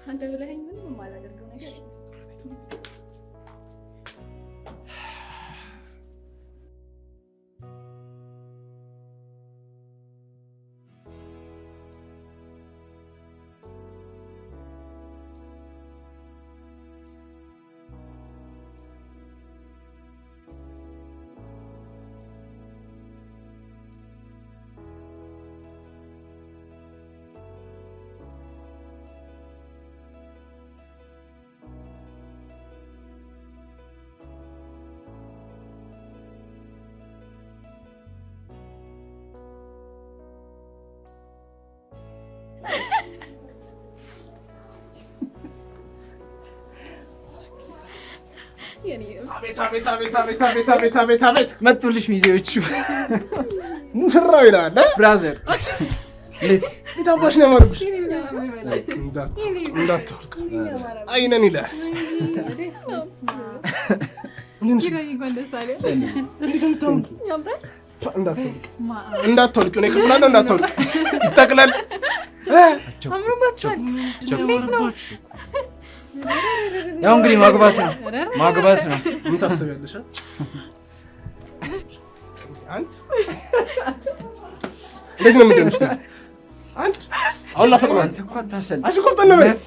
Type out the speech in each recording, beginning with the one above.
አንተ ብለኸኝ ምንም የማላደርገው ነገር የለም። አቤት መጡልሽ ሚዜዎቹ። ሙሽራው ይላል ብራዘር። እንዴት አባሽ ነው ያማረብሽ? እንዳትወርቅ አይነን ይላል። እንዳትወልቂ ነው ክፍላለሁ። እንዳትወልቂ ይጠቅላል። ያው እንግዲህ ማግባት ነው። ምን ታስቢያለሽ? እንዴት ነው የምትደምሽ? አንድ አሁን ላፈቅረው አንተ እኮ አታሰል አሽቆርጠን ነው ማለት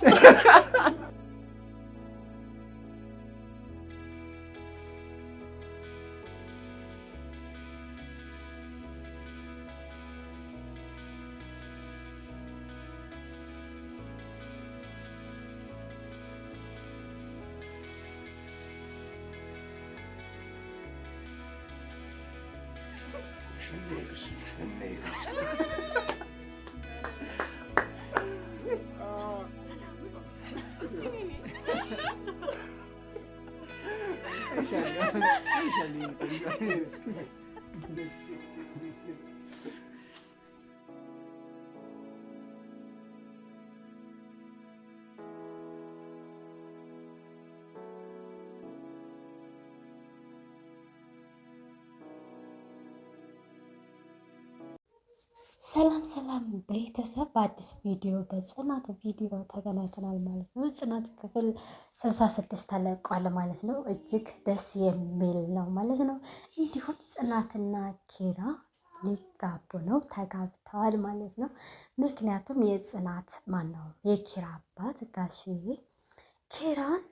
ሰላም ቤተሰብ በአዲስ ቪዲዮ በጽናት ቪዲዮ ተገናኝተናል ማለት ነው። ጽናት ክፍል 66 ተለቋል ማለት ነው። እጅግ ደስ የሚል ነው ማለት ነው። እንዲሁም ጽናትና ኪራ ሊጋቡ ነው፣ ተጋብተዋል ማለት ነው። ምክንያቱም የጽናት የኪራ አባት ጋሽዬ ኪራን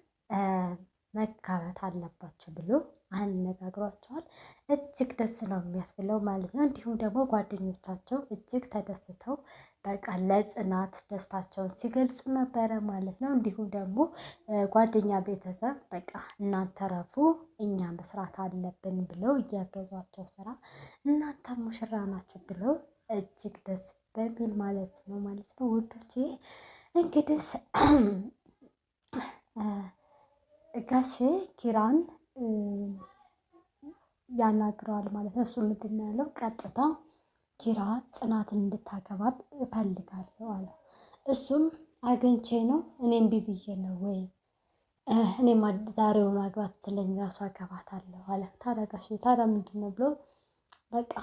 መጋባት አለባቸው ብሎ አነጋግሯቸዋል። እጅግ ደስ ነው የሚያስብለው ማለት ነው። እንዲሁም ደግሞ ጓደኞቻቸው እጅግ ተደስተው በቃ ለጽናት ደስታቸውን ሲገልጹ ነበረ ማለት ነው። እንዲሁም ደግሞ ጓደኛ ቤተሰብ በቃ እናንተ ረፉ እኛ መስራት አለብን ብለው እያገዟቸው ስራ እናንተ ሙሽራ ናችሁ ብለው እጅግ ደስ በሚል ማለት ነው ውዶቼ እንግዲህ ጋሼ ኪራን ያናግረዋል ማለት ነው። እሱ ምንድን ነው ያለው? ቀጥታ ኪራ ጽናትን እንድታገባት እፈልጋለሁ አለ። እሱም አግኝቼ ነው እኔም ቢብዬ ነው ወይ እኔም ዛሬውን ማግባት ስለኝ ራሱ አገባታለሁ አለ። ታዲያ ጋሼ ታዲያ ምንድን ነው ብሎ በቃ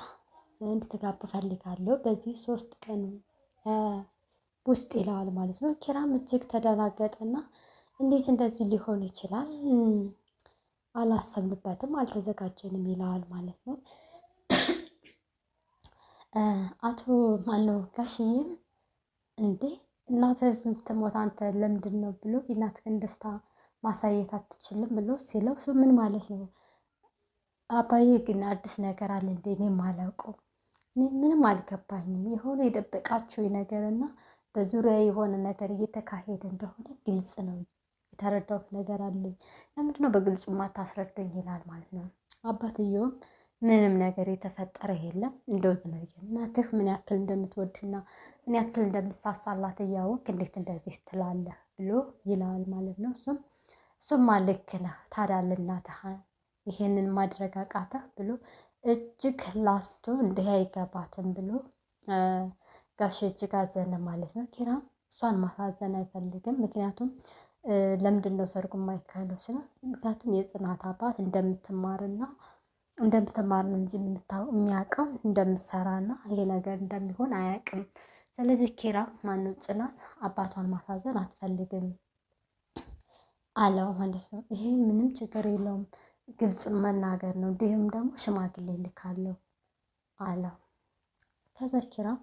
እንድትጋቡ እፈልጋለሁ በዚህ 3 ቀን ውስጥ ይለዋል ማለት ነው። ኪራም እጅግ ተደናገጠና እንዴት እንደዚህ ሊሆን ይችላል? አላሰብንበትም፣ አልተዘጋጀንም ይለዋል ማለት ነው። አቶ ጋሽዬም እንዴ እናትህ ልትሞት አንተ ለምንድን ነው ብሎ የእናትህን ደስታ ማሳየት አትችልም ብሎ ሲለው እሱ ምን ማለት ነው? አባዬ ግን አዲስ ነገር አለ እንዴ? እኔም አላውቀው፣ እኔ ምንም አልገባኝም። የሆነ የደበቃችሁ ነገርና በዙሪያ የሆነ ነገር እየተካሄደ እንደሆነ ግልጽ ነው የተረዳሁት ነገር አለኝ። ለምንድን ነው በግልጹ ማታስረዱኝ? ይላል ማለት ነው። አባትየውም ምንም ነገር የተፈጠረ የለም እንደው ነው እናትህ ምን ያክል እንደምትወድና ምን ያክል እንደምትሳሳላት እያወቅ እንዴት እንደዚህ ትላለህ ብሎ ይላል ማለት ነው። እሱም ልክ ነህ፣ ታዲያ ለእናትህ ይሄንን ማድረግ አቃተህ ብሎ እጅግ ላስቶ እንዲህ አይገባትም ብሎ ጋሽ እጅግ አዘነ ማለት ነው። ኪራም እሷን ማሳዘን አይፈልግም። ምክንያቱም ለምንድን ነው ሰርጉ የማይካሄደው ሲለው ምክንያቱም የጽናት አባት እንደምትማር ነው እንጂ የሚያውቀው እንደምትሰራና ይሄ ነገር እንደሚሆን አያውቅም። ስለዚህ ኪራ ማነው ጽናት አባቷን ማሳዘን አትፈልግም አለው ማለት ነው። ይሄ ምንም ችግር የለውም ግልጹን መናገር ነው። እንዲሁም ደግሞ ሽማግሌ ልካለሁ አለው። ከዛ ኪራም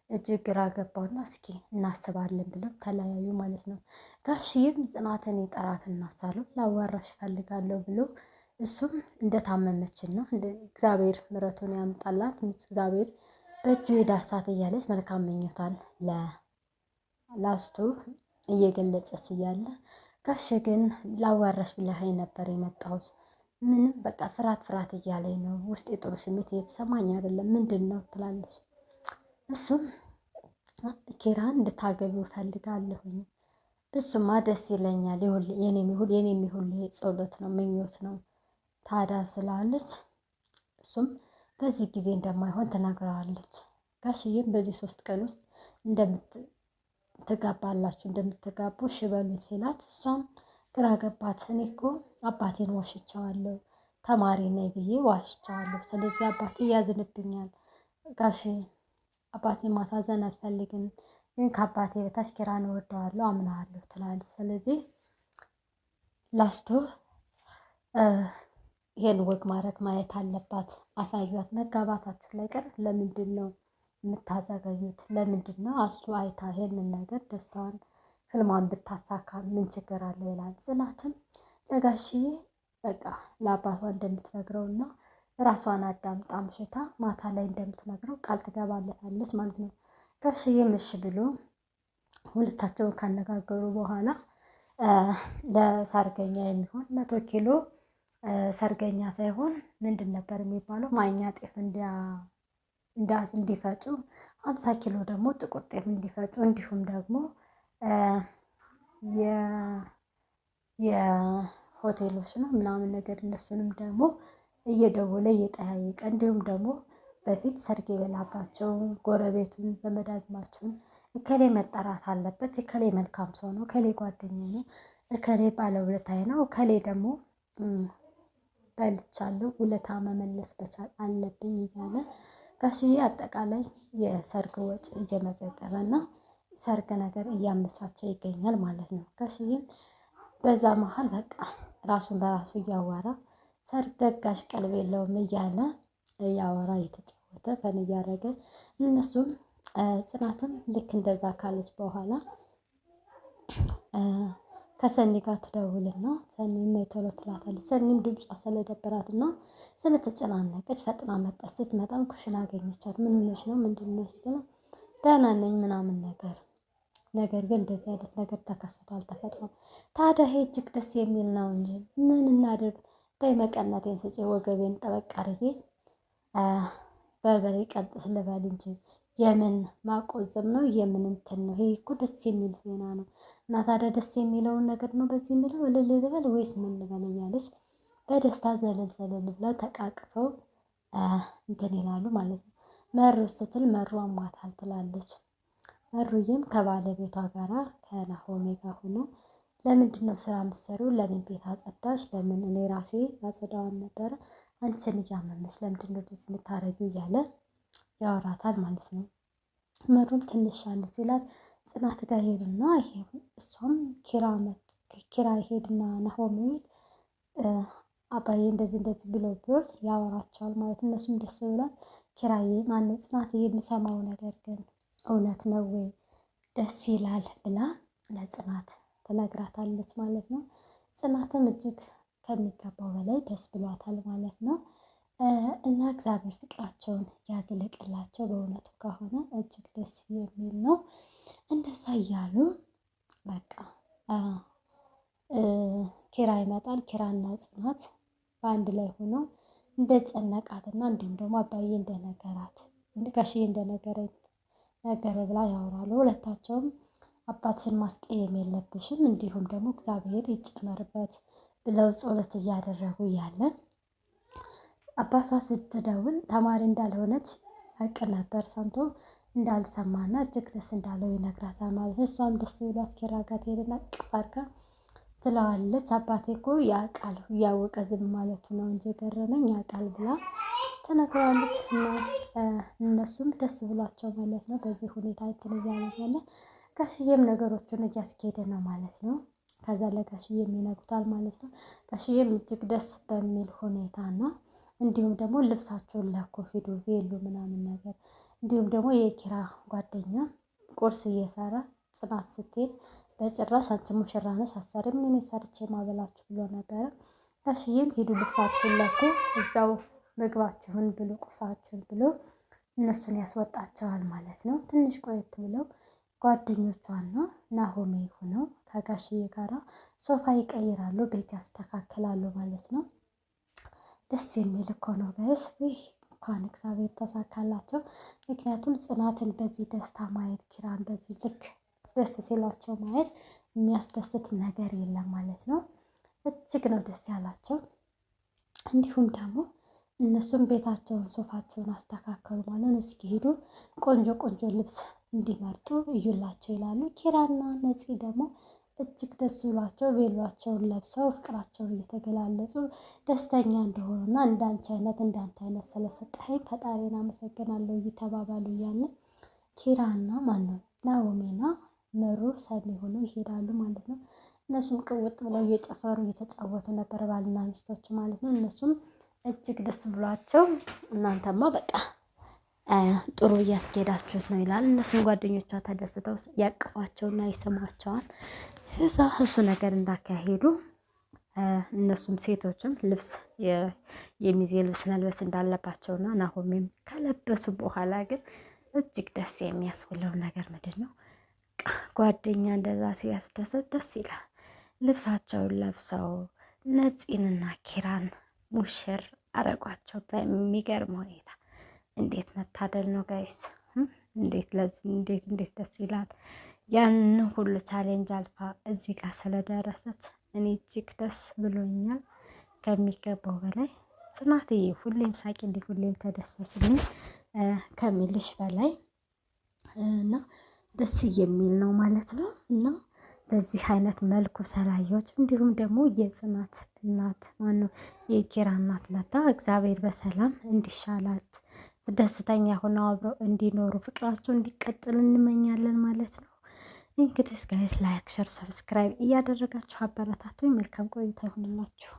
እጅግ ግራ ገባውና እስኪ እናስባለን ብለው ተለያዩ ማለት ነው። ጋሽዬም ጽናትን ይጠራትና ሳሎን ላዋራሽ እፈልጋለሁ ብሎ እሱም እንደታመመችና እግዚአብሔር ምሕረቱን ያምጣላት እግዚአብሔር በእጁ የዳሳት እያለች መልካም ምኞቷን ለላስቱ እየገለጸች እያለ ጋሽ ግን ላዋራሽ ብለኸኝ ነበር የመጣሁት ምንም በቃ ፍርሃት እያለኝ ነው ውስጥ የጥሩ ስሜት እየተሰማኝ አይደለም ምንድን ነው ትላለች። እሱም ኪራን እንድታገቢው እፈልጋለሁኝ እሱማ ደስ ይለኛል የኔም ይሁን ጸሎት ነው ምኞት ነው ታዲያ ስላለች እሱም በዚህ ጊዜ እንደማይሆን ትነግረዋለች። ጋሽዬም በዚህ 3 ቀን ውስጥ እንደምትጋቡ እሺ በሉኝ ሲላት እሷም ግራ ገባት። እኔ እኮ አባቴን ዋሽቻለሁ ተማሪ ነኝ ብዬ ዋሽቻለሁ። ስለዚህ አባቴ ያዝንብኛል ጋሽ አባቴን ማሳዘን አልፈልግም ግን ከአባቴ በታች ኪራን እወደዋለሁ አምናለሁ ትላለች። ስለዚህ ላስቱ ይሄን ወግ ማድረግ ማየት አለባት። አሳዩት መጋባታችሁ ላይ ቀር ለምንድን ነው የምታዘገዩት? ለምንድን ነው አሱ አይታ ይሄንን ነገር ደስታዋን ህልሟን ብታሳካ ምን ችግር አለው ይላል። ጽናትም ለጋሽዬ በቃ ለአባቷ እንደምትነግረውና ራሷን አዳምጣ ምሽታ ማታ ላይ እንደምትነግረው ቃል ትገባለታለች ማለት ነው። ጋሽዬም እሺ ብሎ ሁለታቸውን ካነጋገሩ በኋላ ለሰርገኛ የሚሆን 100 ኪሎ ሰርገኛ ሳይሆን ምንድን ነበር የሚባለው ማኛ ጤፍ እንዲፈጩ 50 ኪሎ ደግሞ ጥቁር ጤፍ እንዲፈጩ እንዲሁም ደግሞ የሆቴሎች ነው ምናምን ነገር እነሱንም ደግሞ እየደወለ እየጠያየቀ እንዲሁም ደግሞ በፊት ሰርግ የበላባቸው ጎረቤቱን ዘመድ አዝማቹን እከሌ መጠራት አለበት፣ እከሌ መልካም ሰው ነው፣ እከሌ ጓደኛ ነው፣ እከሌ ባለውለታዬ ነው፣ እከሌ ደግሞ በልቻለሁ ውለታ መመለስ በቻል አለብኝ እያለ ጋሽዬ አጠቃላይ የሰርግ ወጪ እየመዘገበና ሰርግ ነገር እያመቻቸ ይገኛል ማለት ነው። ጋሽዬም በዛ መሀል በቃ ራሱን በራሱ እያወራ ሰርግ ደጋሽ ቀልብ የለውም እያለ እያወራ እየተጫወተ ፈን እያደረገ እነሱም ጽናትም ልክ እንደዛ ካለች በኋላ ከሰኒ ጋር ትደውልና ሰኒና ቶሎ ትላታለች። ሰኒም ድምጿ ስለደበራትና ስለተጨናነቀች ፈጥና መጣች። ስትመጣም ኩሽና አገኘቻት። ምን ሆነሽ ነው? ምንድን ነው ስትለው ደህና ነኝ ምናምን ነገር ግን እንደዚህ አይነት ነገር ተከስቷል ተፈጥሯል። ታዲያ ይሄ እጅግ ደስ የሚል ነው እንጂ ምን እናድርግ? በይ መቀነቴን ስጪ ወገቤን ጠበቅ አድርጌ በርበሬ ቀንጥስ ልበል እንጂ የምን ማቆዘም ነው የምን እንትን ነው? ይሄ እኮ ደስ የሚል ዜና ነው። እና ታዲያ ደስ የሚለውን ነገር ነው በዚህ የሚለው እልል ልበል ወይስ ምን ልበል እያለች በደስታ ዘለል ብለው ተቃቅፈው እንትን ይላሉ ማለት ነው። መሩ ስትል መሩ አሟታል ትላለች። መሩዬም ከባለቤቷ ጋራ ከናሆሜ ጋር ሆኖ ለምንድን ነው ስራ የምትሰሪው? ለምን ቤት አጸዳሽ? ለምን እኔ ራሴ አጸዳዋን ነበረ አንቺን እያመመች ለምንድን ነው እንደዚህ የምታረጊው? እያለ ያወራታል ማለት ነው። መሩም ትንሽ አለ ሲላት ጽናት ጋር ሄድና እሷም ኪራ ሄድና ናሆሜ አባዬ እንደዚህ ብሎ ያወራቸዋል ማለት ነው። እነሱም ደስ ብሏል። ኪራዬ ማነው ጽናት የምሰማው ነገር ግን እውነት ነው ወይ? ደስ ይላል ብላ ለጽናት ትነግራታለች ማለት ነው። ጽናትም እጅግ ከሚገባው በላይ ደስ ብሏታል ማለት ነው። እና እግዚአብሔር ፍቅራቸውን ያዝልቅላቸው። በእውነቱ ከሆነ እጅግ ደስ የሚል ነው። እንደዛ እያሉ በቃ ኪራ ይመጣል። ኪራና ጽናት በአንድ ላይ ሆነው እንደጨነቃትና እንዲሁም ደግሞ አባዬ እንደነገራት ጋሽዬ እንደነገረ ብላ ያወራሉ። ሁለታቸውም አባትሽን ማስቀየም የለብሽም እንዲሁም ደግሞ እግዚአብሔር ይጨመርበት ብለው ጸሎት እያደረጉ እያለ አባቷ ስትደውል ተማሪ እንዳልሆነች ያውቅ ነበር። ሰምቶ እንዳልሰማና እጅግ ደስ እንዳለው ይነግራታል ማለት ነው። እሷም ደስ ብሏት ኪራ ጋር ትሄድና ቅፍ አድርጋ ትለዋለች። አባቴ እኮ ያውቃል እያወቀ ዝም ማለቱ ነው እንጂ የገረመኝ ያውቃል ብላ ተናግረዋለች እና እነሱም ደስ ብሏቸው ማለት ነው በዚህ ሁኔታ ያለ ጋሽዬም ነገሮቹን እያስኬደ ነው ማለት ነው። ከዛ ለጋሽዬም ይነግሩታል ማለት ነው። ጋሽዬም እጅግ ደስ በሚል ሁኔታ ነው እንዲሁም ደግሞ ልብሳቸውን ለኮ ሂዱ ቬሎ ምናምን ነገር እንዲሁም ደግሞ የኪራ ጓደኛ ቁርስ እየሰራ ጽናት ስትሄድ በጭራሽ አንቺ ሙሽራ ነሽ አሰሪም እኔ ሰርቼ ማበላችሁ ብሎ ነበረ። ጋሽዬም ሂዱ ልብሳችሁን ለኩ እዛው ምግባችሁን ብሎ ቁርሳችሁን ብሎ እነሱን ያስወጣቸዋል ማለት ነው። ትንሽ ቆየት ብለው ጓደኞቿና ናሆሜ ሆነው ከጋሽዬ ጋራ ሶፋ ይቀይራሉ፣ ቤት ያስተካክላሉ ማለት ነው። ደስ የሚል እኮ ነው ጋይስ። ይህ እንኳን እግዚአብሔር ተሳካላቸው። ምክንያቱም ጽናትን በዚህ ደስታ ማየት ኪራን በዚህ ልክ ደስ ሲላቸው ማየት የሚያስደስት ነገር የለም ማለት ነው። እጅግ ነው ደስ ያላቸው። እንዲሁም ደግሞ እነሱም ቤታቸውን ሶፋቸውን አስተካከሉ ማለት ነው። እስኪሄዱ ቆንጆ ቆንጆ ልብስ እንዲመርጡ እዩላቸው ይላሉ። ኪራና ነፂ ደግሞ እጅግ ደስ ብሏቸው ቬሏቸውን ለብሰው ፍቅራቸውን እየተገላለጹ ደስተኛ እንደሆኑና እንዳንቺ አይነት ስለሰጠኸኝ ፈጣሪን አመሰግናለሁ እየተባባሉ እያለ ኪራና ማነው ናሆሜና ምሩ ሰኒ ሆነው ይሄዳሉ ማለት ነው። እነሱም ቅውጥ ብለው እየጨፈሩ እየተጫወቱ ነበር ባልና ሚስቶች ማለት ነው። እነሱም እጅግ ደስ ብሏቸው እናንተማ በቃ ጥሩ እያስኬዳችሁት ነው ይላል። እነሱም ጓደኞቿ ተደስተው ያቅፏቸውና ይስሟቸዋል። እዛ እሱ ነገር እንዳካሄዱ እነሱም ሴቶችም ልብስ የሚዜ ልብስ መልበስ እንዳለባቸውና ናሆሜም ከለበሱ በኋላ ግን እጅግ ደስ የሚያስብለው ነገር ምንድን ነው? ጓደኛ እንደዛ ሲያስደስት ደስ ይላል። ልብሳቸውን ለብሰው ነፂንና ኪራን ሙሽር አረጓቸው በሚገርም ሁኔታ። እንዴት መታደል ነው ጋይስ! እንዴት ደስ ይላል። ያንን ሁሉ ቻሌንጅ አልፋ እዚህ ጋር ስለደረሰች እኔ እጅግ ደስ ብሎኛል ከሚገባው በላይ። ጽናትዬ ሁሌም ሳቂልኝ፣ ሁሌም ተደሰችልኝ ከሚልሽ በላይ እና ደስ የሚል ነው ማለት ነው። እና በዚህ አይነት መልኩ ሰላዮች እንዲሁም ደግሞ የጽናት እናት ማነው የኪራ እናት መታ እግዚአብሔር በሰላም እንዲሻላት ደስተኛ ሆነው አብረው እንዲኖሩ ፍቅራቸው እንዲቀጥል እንመኛለን ማለት ነው። እንግዲህ ጋይስ ላይክ፣ ሸር፣ ሰብስክራይብ እያደረጋችሁ አበረታቱኝ። መልካም ቆይታ ይሁንላችሁ።